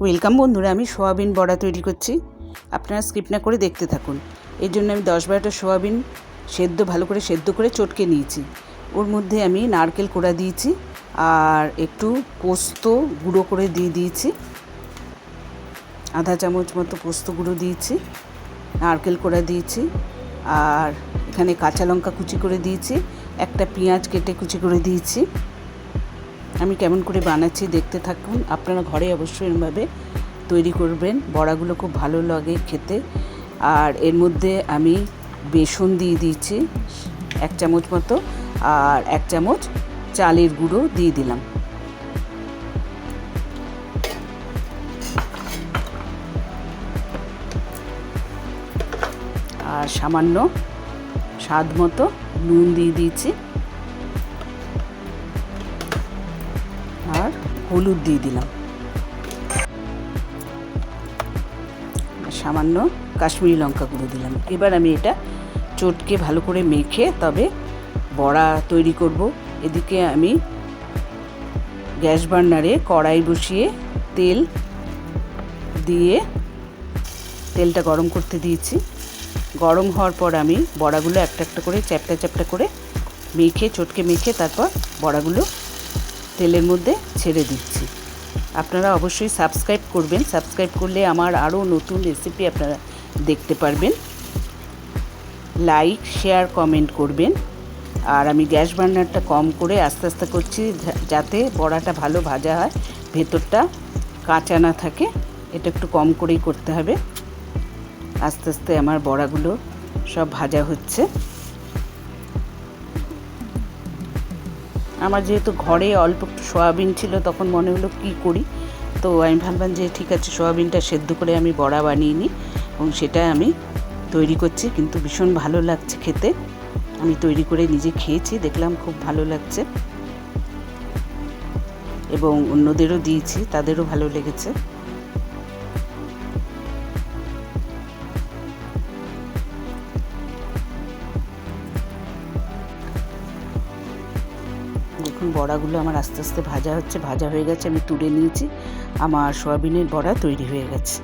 Welcome বন্ধুরা, আমি soybean বড়া তৈরি করছি। আপনারা স্কিপ না করে দেখতে থাকুন। এর জন্য আমি 10-12টা সোয়াবিন ভালো করে সেদ্ধ করে চটকে নিয়েছি। ওর মধ্যে আমি নারকেল কোড়া দিয়েছি আর একটু পোস্ত গুঁড়ো করে দিয়েছি, আধা চামচ মতো পোস্ত গুঁড়ো দিয়েছি, নারকেল কোড়া দিয়েছি, আর এখানে কাঁচা লঙ্কা কুচি করে দিয়েছি, একটা পেঁয়াজ কেটে কুচি করে দিয়েছি। আমি কেমন করে বানাচ্ছি দেখতে থাকুন। আপনারা ঘরে অবশ্যই এরমভাবে তৈরি করবেন, বড়াগুলো খুব ভালো লাগে খেতে। আর এর মধ্যে আমি বেসন দিয়ে দিয়েছি 1 চামচ মতো, আর 1 চামচ চালের গুঁড়ো দিয়ে দিলাম। আর সামান্য স্বাদ মতো নুন দিয়ে দিয়েছি, আর হলুদ দিয়ে দিলাম, সামান্য কাশ্মীরি লঙ্কা গুঁড়ো দিলাম। এবার আমি এটা চটকে ভালো করে মেখে তবে বড়া তৈরি করব। এদিকে আমি গ্যাস বার্নারে কড়াই বসিয়ে তেল দিয়ে তেলটা গরম করতে দিয়েছি। গরম হওয়ার পর আমি বড়াগুলো একটা একটা করে চ্যাপটা চ্যাপটা করে চটকে মেখে তারপর বড়াগুলো তেলের মধ্যে ছেড়ে দিচ্ছি। আপনারা অবশ্যই সাবস্ক্রাইব করবেন, সাবস্ক্রাইব করলে আমার আরও নতুন রেসিপি আপনারা দেখতে পারবেন। লাইক, শেয়ার, কমেন্ট করবেন। আর আমি গ্যাস বার্নারটা কম করে আস্তে আস্তে করছি, যাতে বড়াটা ভালো ভাজা হয়, ভেতরটা কাঁচা না থাকে। এটা একটু কম করেই করতে হবে। আস্তে আস্তে আমার বড়াগুলো সব ভাজা হচ্ছে। আমার যেহেতু ঘরে অল্প একটু সয়াবিন ছিল, তখন মনে হলো কী করি, তো আমি ভাবলাম যে ঠিক আছে, সয়াবিনটা সেদ্ধ করে আমি বড়া বানিয়ে নিই এবং সেটা আমি তৈরি করছি। কিন্তু ভীষণ ভালো লাগছে খেতে। আমি তৈরি করে নিজে খেয়েছি, দেখলাম খুব ভালো লাগছে এবং অন্যদেরও দিয়েছি, তাদেরও ভালো লেগেছে। দেখুন বড়াগুলো আমার আস্তে আস্তে ভাজা হচ্ছে, ভাজা হয়ে গেছে। আমি তুলে নিয়েছি, আমার সয়াবিনের বড়া তৈরি হয়ে গেছে।